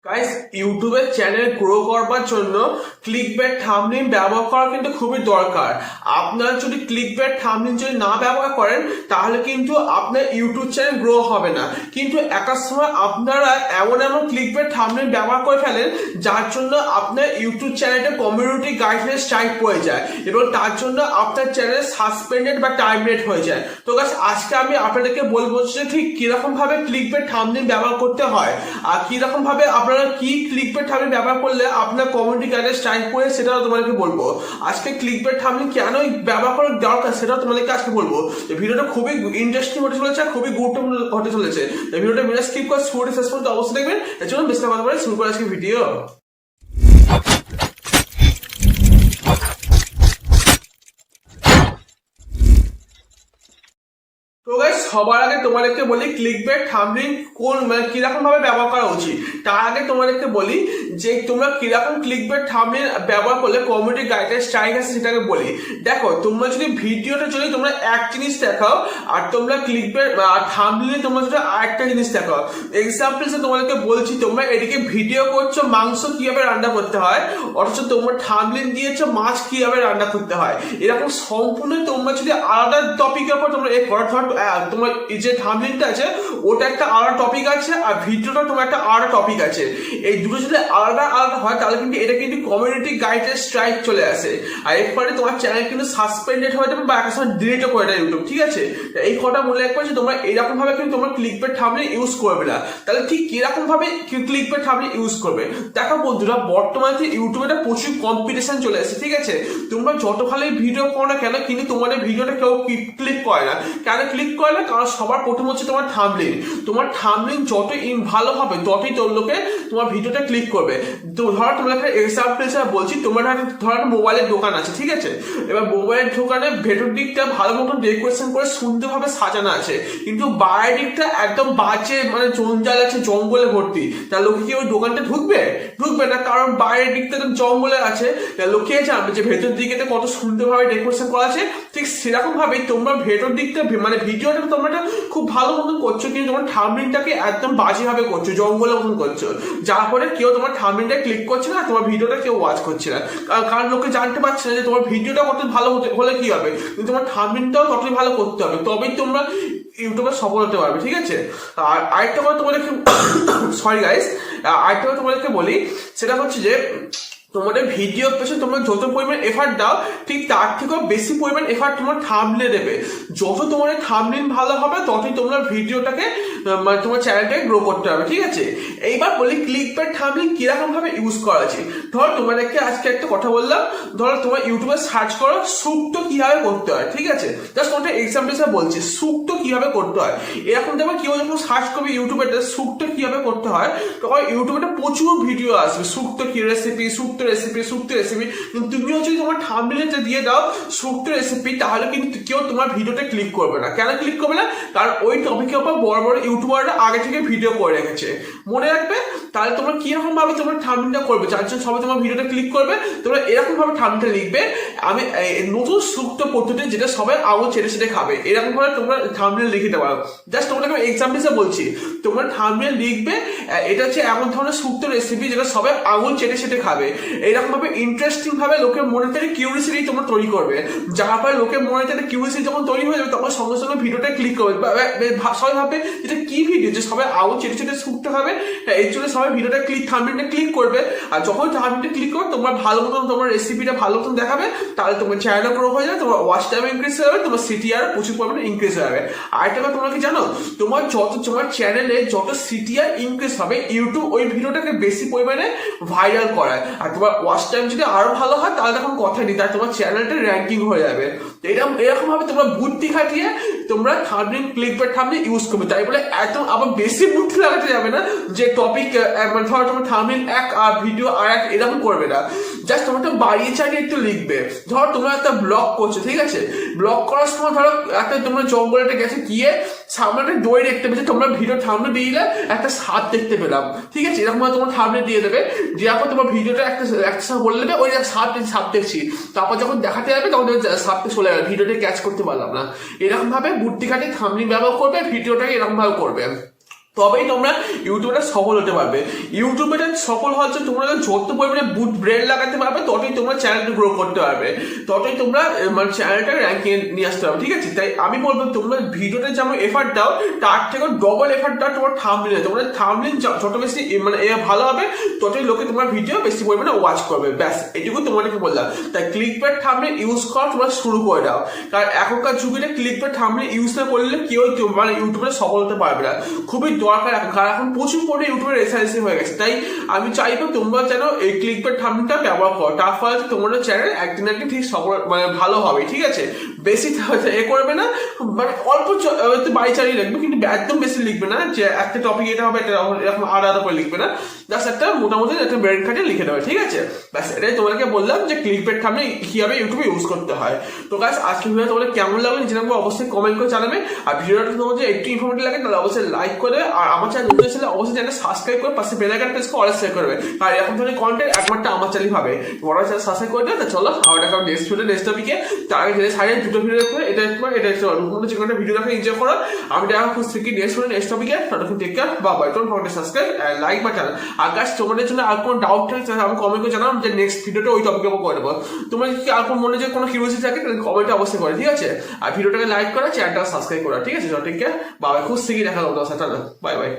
Guys, ইউটিউবের channel grow করবার জন্য ক্লিকবেট থাম্বনেল ব্যবহার করা কিন্তু খুবই দরকার। আপনারা যদি ক্লিকবেট থাম্বনেল যদি না ব্যবহার করেন তাহলে কিন্তু আপনার ইউটিউব চ্যানেল গ্রো হবে না। কিন্তু একার সময় আপনারা এমন এমন ক্লিকবেট থাম্বনেল ব্যবহার করে ফেলেন যার জন্য আপনার ইউটিউব চ্যানেলটা কমিউনিটি গাইডলাইন স্ট্রাইক পড়ে যায় এবং তার জন্য আপনার চ্যানেল সাসপেন্ডেড বা টার্মিনেট হয়ে যায়। তো গাইস, আজকে আমি আপনাদেরকে বলবো যে ঠিক কিরকম ভাবে ক্লিকবেট থাম্বনেল ব্যবহার করতে হয় আর কিরকম ভাবে আপনারা কি ক্লিকবেট থাম্বনেল ব্যবহার করলে আপনার কমিউনিটি গাইডলাইন স্ট্রাইক পড়ে সেটাও তোমাদেরকে বলবো। আজকে ক্লিকবেট থাম্বনেল কেন ব্যবহার করার দরকার সেটাও তোমাদেরকে আজকে বলবো। ভিডিওটা খুবই ইন্টারেস্টিং হতে চলেছে, খুবই গুরুত্বপূর্ণ হতে চলেছে। ভিডিওটা বিনা স্কিপ করে শুরু শেষ পর্যন্ত অবশ্যই দেখবেন। এর জন্য বেশি কথা বলে শুরু করে আজকে ভিডিও। তো গাইস, সবার আগে তোমাদেরকে বলি ক্লিকবেট থাম্বনেল কোন কিরকম ভাবে ব্যবহার করা উচিত। তার আগে তোমাদেরকে বলি যে তোমরা কিরকম ক্লিকবেট থাম্বনেল ব্যবহার করলে কমিউনিটি গাইডলাইন স্ট্রাইক আছে সেটাকে বলি। দেখো, তোমরা যদি ভিডিওটা যদি তোমরা এক জিনিস দেখাও আর তোমরা ক্লিকবেট থাম্বনেলে তোমরা যদি আরেকটা জিনিস দেখাও। এক্সাম্পল তোমাদেরকে বলছি, তোমরা এদিকে ভিডিও করছো মাংস কিভাবে রান্না করতে হয়, অথচ তোমরা থাম্বনেল দিয়েছো মাছ কিভাবে রান্না করতে হয়। এরকম সম্পূর্ণ তোমরা যদি আলাদা টপিকের উপর তোমরা তোমার যে থাম্বনেলটা আছে ওটা একটা আলাদা টপিক আছে আর ভিডিওটা তোমার একটা আলাদা টপিক আছে, এই দুটো যদি আলাদা আলাদা হয় তাহলে কিন্তু এটা কিন্তু কমিউনিটি গাইডলাইন স্ট্রাইক চলে আসে আর এর ফলে তোমার চ্যানেল কিন্তু সাসপেন্ডেড হয়ে যাবে বা একটা সময় ডিলিটও করে দেয় ইউটিউব। ঠিক আছে, এই কথা মনে রাখবে যে তোমরা এইরকম ভাবে কিন্তু তোমরা ক্লিকবেট থাম্বনেল ইউজ করবে না। তাহলে ঠিক কিরকম ভাবে ক্লিকবেট থাম্বনেল ইউজ করবে দেখো বন্ধুরা, বর্তমানে ইউটিউবে প্রচুর কম্পিটিশন চলে আসে। ঠিক আছে, তোমরা যত ভালোই ভিডিও করো না কেন কিন্তু তোমাদের ভিডিওটা কেউ ক্লিক করে না। কেন ক্লিক করে না? কারণ সবার প্রথম হচ্ছে তোমার থাম্বনেল। তোমার থাম্বনেল যত ভালো হবে ততই তোর লোকে তোমার ভিডিওটা ক্লিক করবে। তো ধরো তোমরা একটা এক্সাম্পল হিসেবে বলছি, তোমার ধরো মোবাইলের দোকান আছে। ঠিক আছে, এবার মোবাইলের দোকানে ভেতর দিকটা ভালো মতো ডেকোরেশন করে সুন্দরভাবে সাজানো আছে, কিন্তু বাইরের দিকটা একদম বাজে, মানে জঞ্জাল আছে, জঙ্গলে ভর্তি। তা লোকে কি ওই দোকানটা ঢুকবে? ঢুকবে না, কারণ বাইরের দিকটা জঙ্গলে আছে। লোকে জানবে যে ভেতর দিকে কত সুন্দরভাবে ডেকোরেশন করা আছে। ঠিক সেরকম ভাবে তোমরা ভেতর দিকটা মানে ভিডিওটা তোমরা খুব ভালো মতন করছো কিন্তু তোমার থাম্বনেলটাকে একদম বাজে ভাবে করছো, জঙ্গলের মতন করছো, যার ফলে কেউ তোমার থাম্বনেলটা ক্লিক করছে না, তোমার ভিডিওটা কেউ ওয়াচ করছে না। কারণ লোকে জানতে পারছে না যে তোমার ভিডিওটা কত ভালো হলে কি হবে, কিন্তু তোমার থাম্বনেলটাও ততই ভালো করতে হবে, তবেই তোমরা ইউটিউবে সফল হতে পারবে। ঠিক আছে, আর আরেকটা কথা তোমাদেরকে সরি গাইস, আরেকটা কথা তোমাদেরকে বলি, সেটা হচ্ছে যে তোমাদের ভিডিও পেছনে তোমরা যত পরিমাণ এফার্ট দাও ঠিক তার থেকেও বেশি পরিমাণ এফার্ট তোমার থাম্বনেলে দেবে। যত তোমার থাম্বনেল ভালো হবে ততই তোমরা ভিডিওটাকে মানে তোমার চ্যানেলটাকে গ্রো করতে হবে। ঠিক আছে, এইবার বলি ক্লিকবেট থাম্বনেল কিরকম ভাবে ইউজ করা আছে। ধরো তোমাদেরকে আজকে একটা কথা বললাম, ধরো তোমার ইউটিউবে সার্চ করো সুক্তো কিভাবে করতে হয়। ঠিক আছে, জাস্ট তোমাদের এক্সাম্পল হিসেবে বলছি সুক্তো কিভাবে করতে হয়। এরকম দেখবে কেউ যখন সার্চ করবে ইউটিউবে সুক্তো কিভাবে করতে হয় তখন ইউটিউবে প্রচুর ভিডিও আসবে, সুক্তো কি রেসিপি, সুক্তো রেসিপি। কিন্তু তুমিও যদি তোমার থাম্বনেলে দিয়ে দাও সুক্তো রেসিপি তাহলে কিন্তু কেউ তোমার ভিডিওতে ক্লিক করবে না। কেন ক্লিক করবে না? কারণ ওই টপিকের উপর বড় বড় ইউটিউবাররা আগে থেকে ভিডিও করে রেখেছে। মনে রাখবে, তাহলে তোমরা কিরকম ভাবে তোমার থাম্বনেলটা করবে, যার জন্য সবাই তোমার ভিডিওটা ক্লিক করবে। তোমরা এরকম ভাবে থাম্বনেলটা লিখবে, আমি নতুন সুক্তো পদ্ধতি যেটা সবাই আঙুল চেটে খাবে, এরকম ভাবে তোমরা থাম্বনেল লিখে দিতে পারো। জাস্ট তোমাকে এক্সাম্পল হিসেবে বলছি, তোমরা থাম্বনেল লিখবে এটা হচ্ছে এমন ধরনের সুক্তো রেসিপি যেটা সবাই আঙুল চেটে খাবে। এইরকম ভাবে ইন্টারেস্টিং ভাবে লোকের মনে থেকে কিউরিয়াসিটি তোমরা তৈরি করবে, যার ফলে লোকের মনে থেকে কিউরিয়াসিটি যখন তৈরি হয়ে যাবে তখন সঙ্গে সঙ্গে ভিডিওটা ক্লিক করবে। সবাই ভাববে এটা কি ভিডিও যে সবাই আঙুল চেটে শুকতে হবে, এর জন্য সবাই ভিডিওটা থাম্বনেলটা ক্লিক করবে। আর যখন থাম্বনেলটা ক্লিক করবে তোমার ভালো মতন তোমার রেসিপিটা ভালো মতন দেখাবে, তাহলে তোমার চ্যানেলটা গ্রো হয়ে যাবে, তোমার ওয়াচ টাইম ইনক্রিজ হয়ে যাবে, তোমার সিটিআর প্রচুর পরিমাণে ইনক্রিজ হয়ে যাবে। আরেকটা কথা তোমরা কি জানো, তোমার চ্যানেলে যত সিটিআর ইনক্রিজ হবে ইউটিউব ওই ভিডিওটাকে বেশি পরিমাণে ভাইরাল করায়। আর তোমার ওয়াচ টাইম যদি আরো ভালো হয় তাহলে তখন কথা নেই, তাই তোমার চ্যানেলটা র্যাঙ্কিং হয়ে যাবে। এরকম ভাবে তোমরা বুদ্ধি খাটিয়ে তোমরা থাম্বনেল ক্লিকবেট থাম্বনেল ইউজ করবে। তাই বলে একদম আবার বেশি বুদ্ধি লাগাতে যাবে না যে টপিক মানে ধরো তোমার থাম্বনেল এক আর ভিডিও আর এক এরকম করবে না। জাস্ট তোমরা একটা বাড়িয়ে চালিয়ে একটু লিখবে। ধরো তোমরা একটা ব্লগ করছো, ঠিক আছে, ব্লগ করার সময় ধরো একটা তোমরা জঙ্গলে গেছে, গিয়ে সামনে একটা দই দেখতে পেয়েছে, তোমরা ভিডিও থাম্বনেল দিয়ে দিলে একটা সাপ দেখতে পেলাম। ঠিক আছে, এরকম ভাবে তোমরা থাম্বনেল দিয়ে দেবে, দেওয়ার পর তোমার ভিডিওটা একটা সময় বলে দেবে ওই সাপ দেখছি, তারপর যখন দেখাতে যাবে তখন সাপটা চলে যাবে, ভিডিওটা ক্যাচ করতে পারলাম না। এরকম ভাবে বুদ্ধি খাটিয়ে থাম্বনেল ব্যবহার করবে, ভিডিওটাকে এরকম ভাবে করবে। তবেই তোমরা ইউটিউবে সফল হতে পারবে। ইউটিউবে সফল হওয়ার জন্য তোমরা যত পরিমাণে বুট ব্রেন লাগাতে পারবে ততই তোমরা চ্যানেলটা গ্রো করতে পারবে, ততই তোমরা মানে চ্যানেলটা র্যাঙ্কিং নিয়ে আসতে পারবে। ঠিক আছে, তাই আমি বলবো তোমরা ভিডিওতে যেমন এফার্ট দাও তার থেকে ডবল এফার্ট দাও তোমার থাম্বনেইলে। তোমরা থাম্বনেইল যত বেশি মানে ভালো হবে ততই লোকে তোমার ভিডিও বেশি পরিমাণে ওয়াচ করবে। ব্যাস এটুকু তোমাদেরকে বললাম। তাই ক্লিকবেট থাম্বনেইল ইউজ করা তোমরা শুরু করে দাও, কারণ এখনকার যুগে ক্লিকবেট থাম্বনেইল ইউজ না করলে কেউ মানে ইউটিউবে সফল হতে পারবে না। খুবই দরকার এখন, কারণ এখন প্রচুর পরিমাণে ইউটিউবের রেসারেন্সি হয়ে গেছে। তাই আমি চাইবো তোমরা যেন এই ক্লিকবেট থাম্বনেইলটা ব্যবহার করো, তার ফলে তোমাদের চ্যানেল একদিন একদিন ঠিক সফল মানে ভালো হবে। ঠিক আছে, বেশি এ করবে না, মানে অল্প বাড়ি চালিয়ে লিখবে, কিন্তু একদম বেশি লিখবে না যে একটা টপিক এটা হবে এটা এরকম আলাদা করে লিখবে না, জাস্ট একটা মোটামুটি একটা ব্রেন খাটিয়ে লিখে দেবে। ঠিক আছে, ব্যাস এটাই তোমাকে বললাম যে ক্লিকবেট থাম্বনেইল কিভাবে ইউটিউবে ইউজ করতে হয়। তো গাইস আজকে ভিডিও তোমাদের কেমন লাগবে নিজের নামে অবশ্যই কমেন্ট করে জানাবে। আর ভিডিওটা তোমাদের একটু ইনফরমেটিভ লাগে তাহলে অবশ্যই লাইক করে, আর আমার চ্যানেল নতুন ছিল অবশ্যই চ্যানেল সাবস্ক্রাইব করে পাশে বেল আইকন প্রেস করে অল সেট করবে। আর এরকম ধরনের কন্টেন্ট একমাত্র আমার চ্যানেল পাবে। বড় চ্যানেল সাবস্ক্রাইব করে দাও। চলো আবার দেখা নেক্সট ভিডিও নেক্সট টপিকে। তার আগে সাইডে দুটো ভিডিও দেখবে, এটা যে কোনো ভিডিও দেখে এনজয় করো। আমি দেখা খুঁজ থেকে নেক্সট ভিডিও নেক্সট টপিকে। ততক্ষণ take care, bye. Don't forget subscribe and like my channel. আর গাইস তোমাদের জন্য আর কোনো ডাউট থাকে আমি কমেন্ট করে জানাও যে নেক্সট ভিডিওটা ওই টপিকে করে দেবো। তোমার যদি আর কোনো মনে যে কোনো কিউরিওসিটি থাকে তাহলে কমেন্টে অবশ্যই করে। ঠিক আছে, আর ভিডিওটাকে লাইক করা, চ্যানেলটা সাবস্ক্রাইব করা। ঠিক আছে, টেক কেয়ার, বাই। খুঁজ থেকে দেখা হবে। Bye bye.